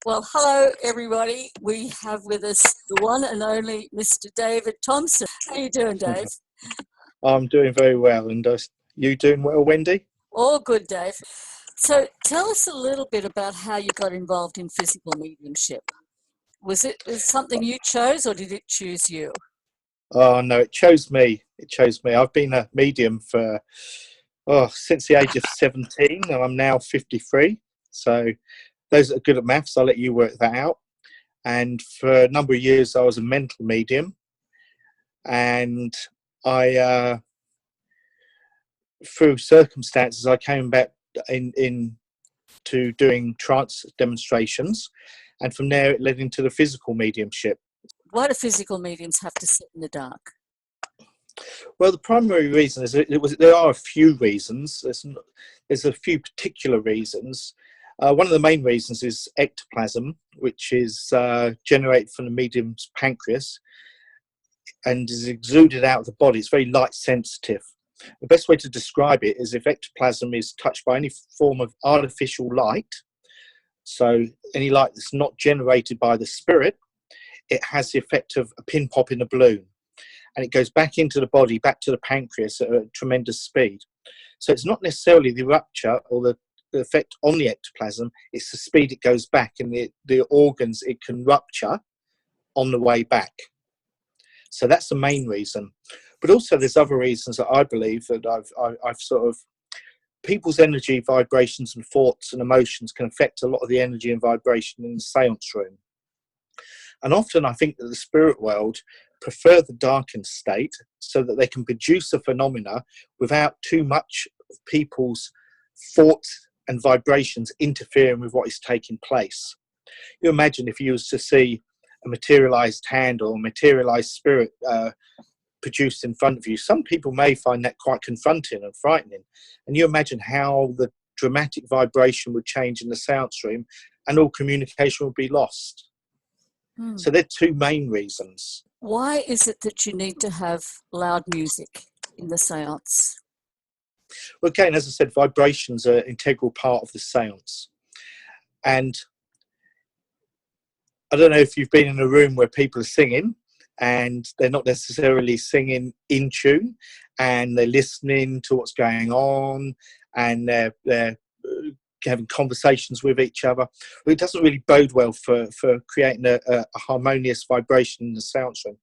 Well, hello, everybody. We have with us the one and only Mr. David Thompson. How are you doing, Dave? I'm doing very well. And you doing well, Wendy? All good, Dave. So tell us a little bit about how you got involved in physical mediumship. Was it something you chose or did it choose you? Oh, no, it chose me. It chose me. I've been a medium for, since the age of 17, and I'm now 53. So those that are good at maths, I'll let you work that out. And for a number of years, I was a mental medium. And I, through circumstances, I came back into doing trance demonstrations. And from there, it led into the physical mediumship. Why do physical mediums have to sit in the dark? Well, the primary reason is there are a few reasons. There's a few particular reasons. One of the main reasons is ectoplasm, which is generated from the medium's pancreas and is exuded out of the body. It's very light sensitive. The best way to describe it is if ectoplasm is touched by any form of artificial light, so any light that's not generated by the spirit, it has the effect of a pin pop in a balloon. And it goes back into the body, back to the pancreas at a tremendous speed. So it's not necessarily the rupture or the effect on the ectoplasm, it's the speed it goes back and the organs it can rupture on the way back. So that's the main reason. But also there's other reasons that I believe that I've sort of, people's energy, vibrations and thoughts and emotions can affect a lot of the energy and vibration in the seance room. And often I think that the spirit world prefer the darkened state so that they can produce a phenomena without too much of people's thoughts and vibrations interfering with what is taking place. You imagine if you was to see a materialized hand or a materialized spirit produced in front of you, some people may find that quite confronting and frightening. And you imagine how the dramatic vibration would change in the seance room and all communication would be lost. So there are two main reasons. Why is it that you need to have loud music in the seance? Well, again, as I said, vibrations are an integral part of the seance. And I don't know if you've been in a room where people are singing and they're not necessarily singing in tune and they're listening to what's going on and they're having conversations with each other. Well, it doesn't really bode well for creating a harmonious vibration in the seance room.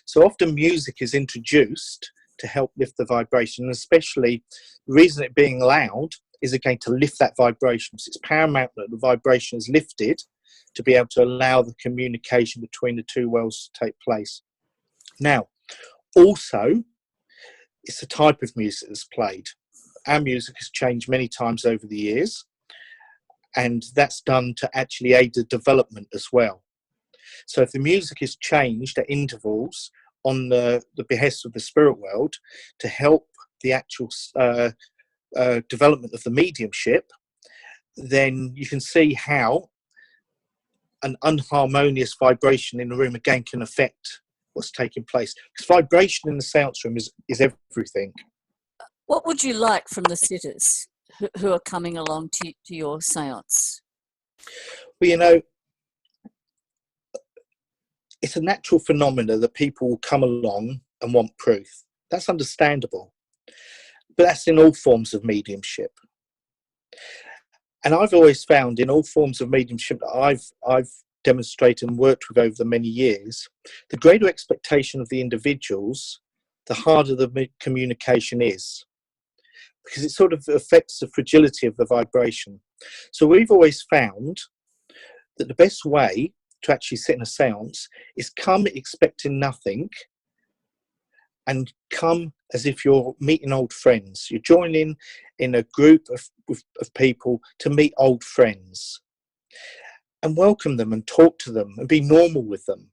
So often music is introduced to help lift the vibration, and especially the reason it being loud is again to lift that vibration. So it's paramount that the vibration is lifted to be able to allow the communication between the two worlds to take place. Now, also, it's the type of music that's played. Our music has changed many times over the years, and that's done to actually aid the development as well. So if the music is changed at intervals on the behest of the spirit world to help the actual development of the mediumship, then you can see how an unharmonious vibration in the room again can affect what's taking place. Because vibration in the seance room is everything. What would you like from the sitters who are coming along to your seance? Well, you know, it's a natural phenomena that people will come along and want proof. That's understandable. But that's in all forms of mediumship. And I've always found in all forms of mediumship that I've demonstrated and worked with over the many years, the greater expectation of the individuals, the harder the communication is. Because it sort of affects the fragility of the vibration. So we've always found that the best way to actually sit in a seance is come expecting nothing and come as if you're meeting old friends. You're joining in a group of people to meet old friends and welcome them and talk to them and be normal with them.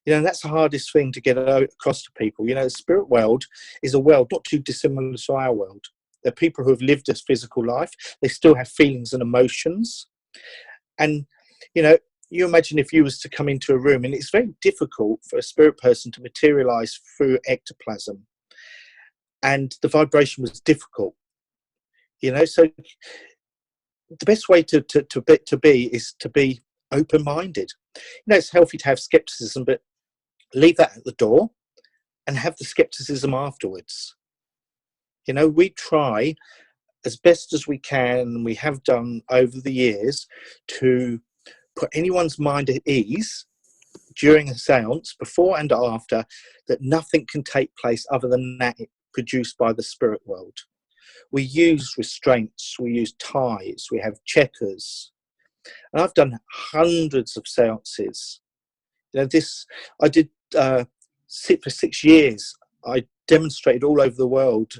You know, that's the hardest thing to get across to people. You know, the spirit world is a world not too dissimilar to our world. They're people who have lived this physical life. They still have feelings and emotions. And, you know, you imagine if you was to come into a room, and it's very difficult for a spirit person to materialize through ectoplasm. And the vibration was difficult. You know, so the best way to be is to be open-minded. It's healthy to have skepticism, but leave that at the door and have the skepticism afterwards. We try as best as we can, and we have done over the years, to put anyone's mind at ease during a seance, before and after, that nothing can take place other than that produced by the spirit world. We use restraints, we use ties, we have checkers. And I've done hundreds of seances. I did sit for 6 years. I demonstrated all over the world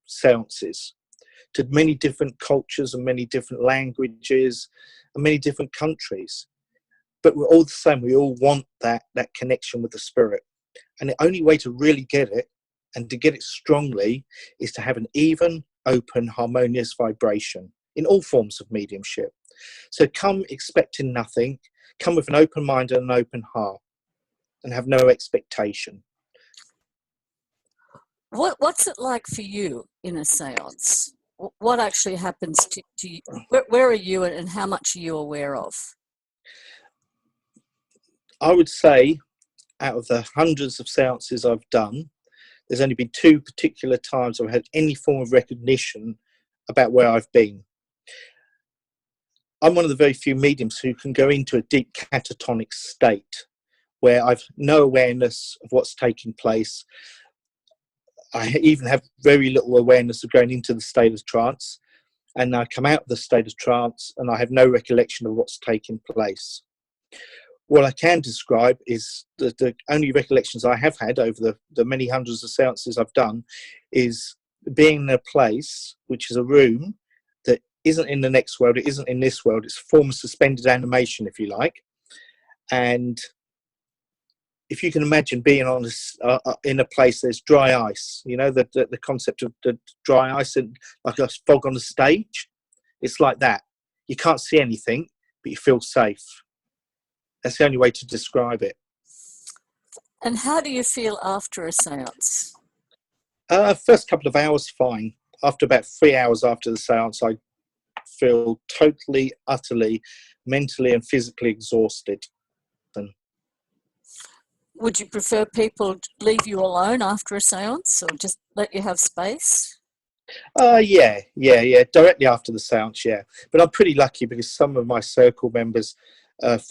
seances to many different cultures and many different languages and many different countries. But we're all the same. We all want that connection with the spirit. And the only way to really get it, and to get it strongly, is to have an even, open, harmonious vibration in all forms of mediumship. So come expecting nothing, come with an open mind and an open heart, and have no expectation. What's it like for you in a seance? What actually happens to you? Where are you, and how much are you aware of? I would say, out of the hundreds of seances I've done, there's only been 2 particular times I've had any form of recognition about where I've been. I'm one of the very few mediums who can go into a deep catatonic state where I've no awareness of what's taking place. I even have very little awareness of going into the state of trance, and I come out of the state of trance and I have no recollection of what's taking place. What I can describe is the only recollections I have had over the many hundreds of seances I've done is being in a place, which is a room that isn't in the next world, it isn't in this world, it's a form of suspended animation, if you like. And if you can imagine being on in a place there's dry ice, the concept of the dry ice and like a fog on the stage, it's like that. You can't see anything, but you feel safe. That's the only way to describe it. And how do you feel after a seance? First couple of hours, fine. After about 3 hours after the seance, I feel totally, utterly, mentally and physically exhausted. Would you prefer people leave you alone after a seance, or just let you have space? Yeah. Directly after the seance, yeah. But I'm pretty lucky because some of my circle members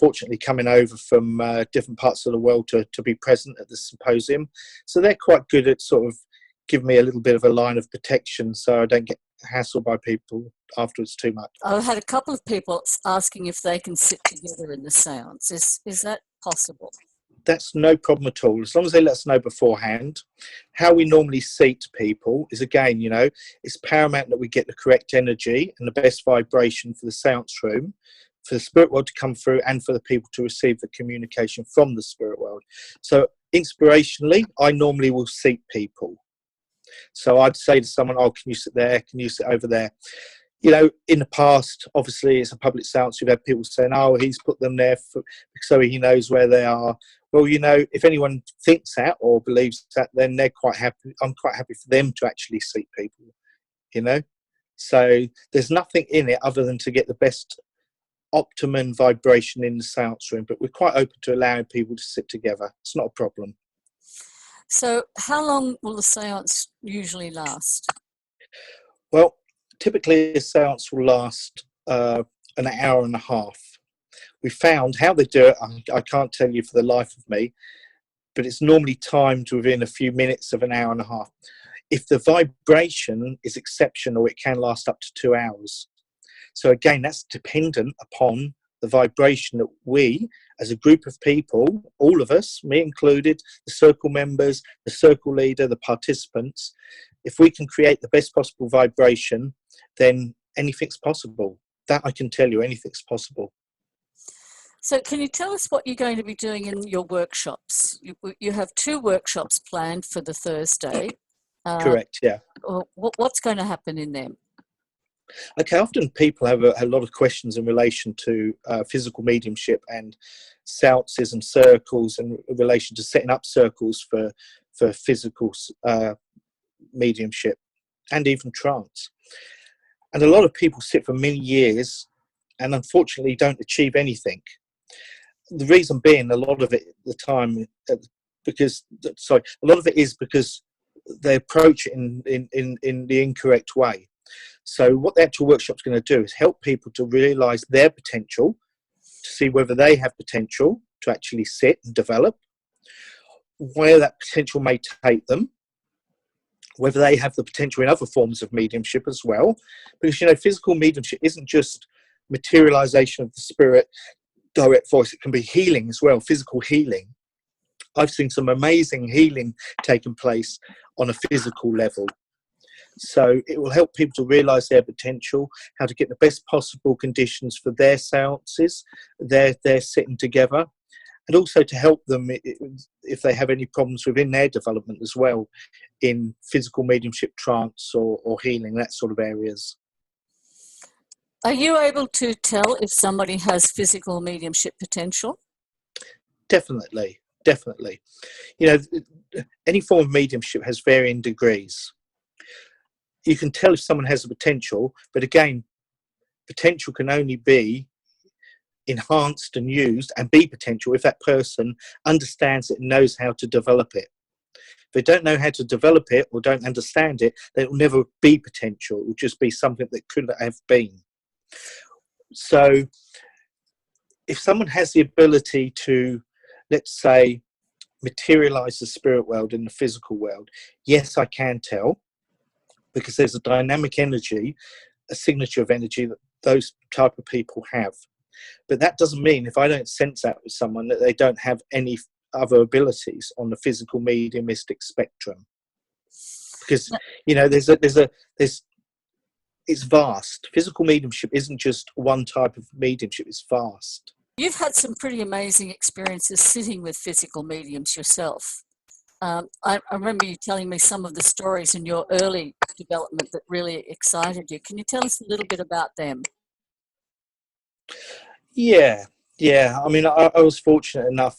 fortunately coming over from different parts of the world to be present at the symposium. So they're quite good at sort of giving me a little bit of a line of protection so I don't get hassled by people afterwards too much. I've had a couple of people asking if they can sit together in the seance. Is that possible? That's no problem at all, as long as they let us know beforehand. How we normally seat people is, again, it's paramount that we get the correct energy and the best vibration for the seance room, for the spirit world to come through, and for the people to receive the communication from the spirit world. So inspirationally, I normally will seat people. So I'd say to someone, oh, can you sit there? Can you sit over there? In the past, obviously, it's a public seance. We've had people saying, oh, he's put them there so he knows where they are. Well, if anyone thinks that or believes that, then they're quite happy. I'm quite happy for them to actually seat people, So there's nothing in it other than to get the best optimum vibration in the seance room. But we're quite open to allowing people to sit together. It's not a problem. So how long will the seance usually last? Well, typically a seance will last an hour and a half. We found how they do it, I can't tell you for the life of me, but it's normally timed within a few minutes of an hour and a half. If the vibration is exceptional, it can last up to 2 hours. So again, that's dependent upon the vibration that we, as a group of people, all of us, me included, the circle members, the circle leader, the participants, if we can create the best possible vibration, then anything's possible. That I can tell you, anything's possible. So can you tell us what you're going to be doing in your workshops? You have 2 workshops planned for the Thursday. Correct, yeah. What's going to happen in them? Okay, often people have a lot of questions in relation to physical mediumship and seances and circles, and in relation to setting up circles for physical mediumship and even trance. And a lot of people sit for many years and unfortunately don't achieve anything. the reason being, a lot of it at the time, a lot of it is because they approach it in the incorrect way. So what the actual workshop's going to do is help people to realise their potential, to see whether they have potential to actually sit and develop, where that potential may take them, whether they have the potential in other forms of mediumship as well. Because, you know, physical mediumship isn't just materialisation of the spirit, direct voice. It can be healing as well, physical healing. I've seen some amazing healing taking place on a physical level. So it will help people to realise their potential, how to get the best possible conditions for their seances, their sitting together, and also to help them if they have any problems within their development as well, in physical mediumship, trance or healing, that sort of areas. Are you able to tell if somebody has physical mediumship potential? Definitely. You know, any form of mediumship has varying degrees. You can tell if someone has a potential, but again, potential can only be enhanced and used and be potential if that person understands it and knows how to develop it. If they don't know how to develop it or don't understand it, then it will never be potential. It will just be something that could have been. So if someone has the ability to, let's say, materialize the spirit world in the physical world, yes, I can tell, because there's a dynamic energy, a signature of energy that those type of people have. But that doesn't mean, if I don't sense that with someone, that they don't have any other abilities on the physical mediumistic spectrum. Because, you know, it's vast. Physical mediumship isn't just one type of mediumship, it's vast. You've had some pretty amazing experiences sitting with physical mediums yourself. I remember you telling me some of the stories in your early development that really excited you. Can you tell us a little bit about them? Yeah. I mean, I was fortunate enough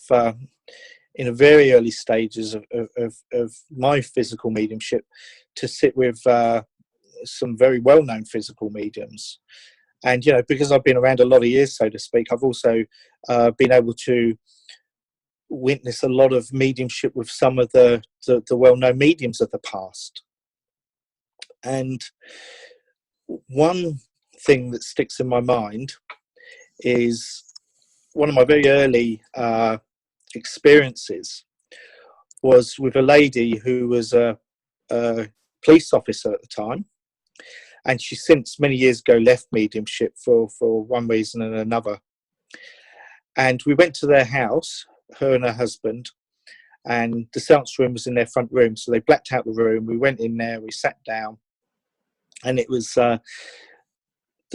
in the very early stages of my physical mediumship to sit with some very well-known physical mediums. And, you know, because I've been around a lot of years, so to speak, I've also been able to witness a lot of mediumship with some of the well-known mediums of the past. And one thing that sticks in my mind is one of my very early experiences was with a lady who was a police officer at the time. And she since many years ago left mediumship for one reason and another. And we went to their house, her and her husband, and the seance room was in their front room. So they blacked out the room. We went in there, we sat down, and it was the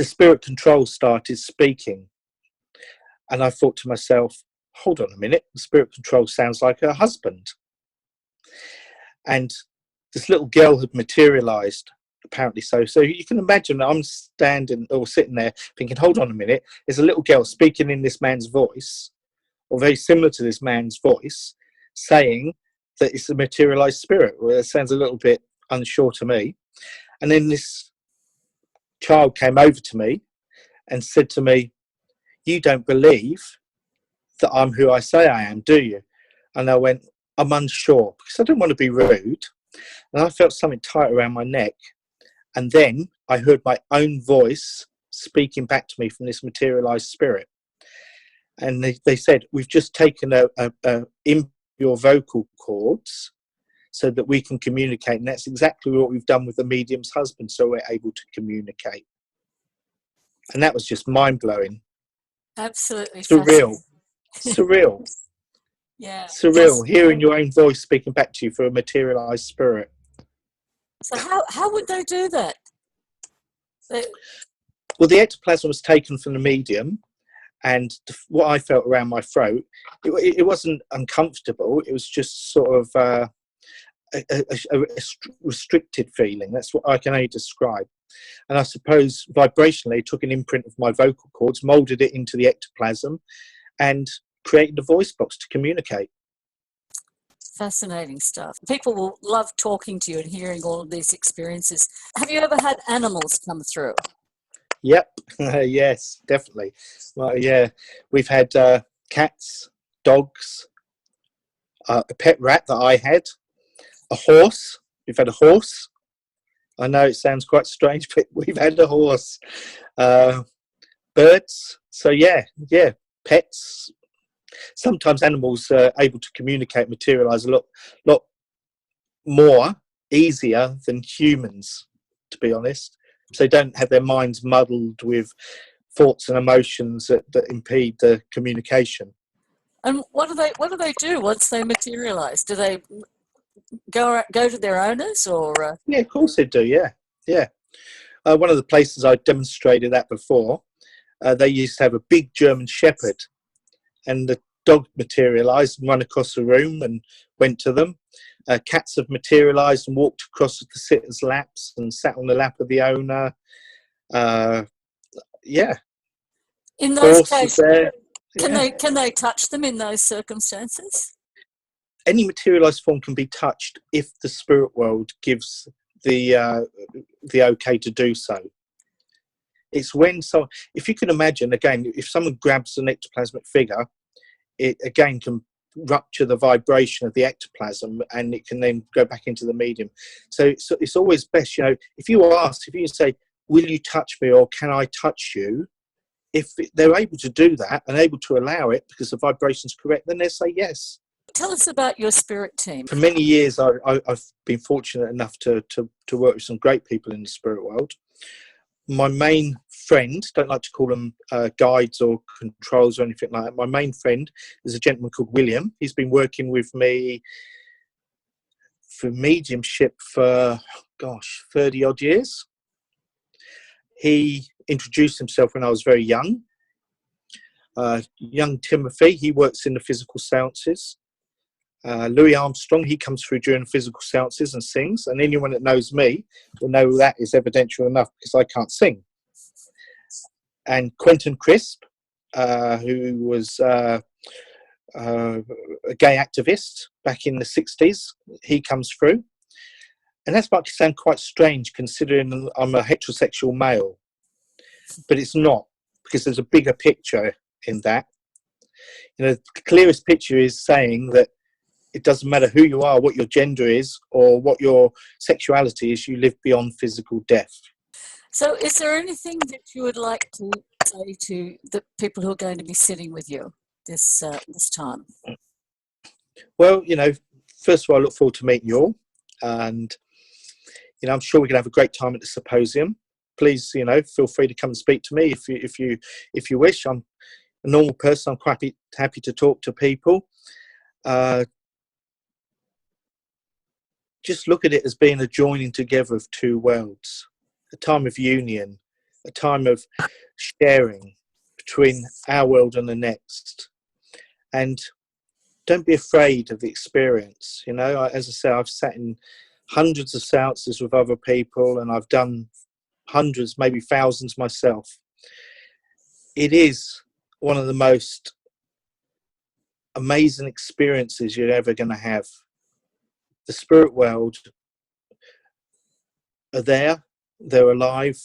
spirit control started speaking. And I thought to myself, hold on a minute, the spirit control sounds like her husband. And this little girl had materialized, apparently so. So you can imagine I'm standing or sitting there thinking, hold on a minute, there's a little girl speaking in this man's voice, or very similar to this man's voice, saying that it's a materialized spirit. Well, it sounds a little bit unsure to me. And then this child came over to me and said to me, you don't believe that I'm who I say I am, do you? And I went, I'm unsure, because I didn't want to be rude. And I felt something tight around my neck. And then I heard my own voice speaking back to me from this materialized spirit. And they said, we've just taken in your vocal cords so that we can communicate. And that's exactly what we've done with the medium's husband, so we're able to communicate. And that was just mind-blowing. Absolutely surreal. Yeah. Surreal, hearing your own voice speaking back to you for a materialized spirit. So how would they do that? Well, the ectoplasm was taken from the medium, and what I felt around my throat, it wasn't uncomfortable. It was just sort of a restricted feeling. That's what I can only describe. And I suppose vibrationally took an imprint of my vocal cords, molded it into the ectoplasm, and created a voice box to communicate. Fascinating stuff. People will love talking to you and hearing all of these experiences. Have you ever had animals come through? Yep. Yes, definitely. Well, yeah, we've had cats, dogs, a pet rat that I had, a horse. We've had a horse. I know it sounds quite strange, but we've had a horse. Birds. So yeah, pets. Sometimes animals are able to communicate, materialize a lot more easier than humans, to be honest. So they don't have their minds muddled with thoughts and emotions that impede the communication. And what do they do once they materialize? Do they go to their owners, or Yeah, of course they do. Yeah. One of the places I demonstrated that before, they used to have a big German Shepherd, and the dog materialised and ran across the room and went to them. Cats have materialised and walked across the sitter's laps and sat on the lap of the owner. Yeah, in those horse is cases, there. can they touch them in those circumstances? Any materialised form can be touched if the spirit world gives the okay to do so. It's when if you can imagine, again, if someone grabs an ectoplasmic figure, it again can rupture the vibration of the ectoplasm, and it can then go back into the medium. So it's always best, if you say, will you touch me, or can I touch you? If they're able to do that and able to allow it because the vibration's correct, then they say yes. Tell us about your spirit team. For many years, I've been fortunate enough to work with some great people in the spirit world. My main friend, don't like to call them guides or controls or anything like that. My main friend is a gentleman called William. He's been working with me for mediumship for, 30 odd years. He introduced himself when I was very young. Young Timothy, he works in the physical seances. Louis Armstrong, he comes through during physical seances and sings, and anyone that knows me will know that is evidential enough because I can't sing. And Quentin Crisp, who was a gay activist back in the 60s, he comes through. And that's might sound quite strange considering I'm a heterosexual male, but it's not, because there's a bigger picture in that. The clearest picture is saying that it doesn't matter who you are, what your gender is, or what your sexuality is, you live beyond physical death. So is there anything that you would like to say to the people who are going to be sitting with you this time? Well, first of all, I look forward to meeting you all, and I'm sure we can have a great time at the symposium. Please, feel free to come and speak to me if you wish. I'm a normal person. I'm quite happy to talk to people. Just look at it as being a joining together of two worlds, a time of union, a time of sharing between our world and the next. And don't be afraid of the experience. As I say, I've sat in hundreds of seances with other people, and I've done hundreds, maybe thousands myself. It is one of the most amazing experiences you're ever going to have. The spirit world are there, they're alive,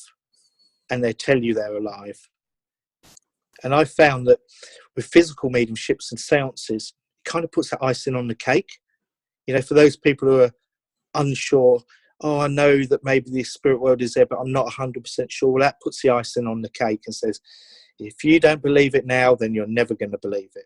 and they tell you they're alive. And I found that with physical mediumships and seances, it kind of puts that icing on the cake. For those people who are unsure, I know that maybe the spirit world is there, but I'm not 100% sure. Well, that puts the icing on the cake and says, if you don't believe it now, then you're never going to believe it.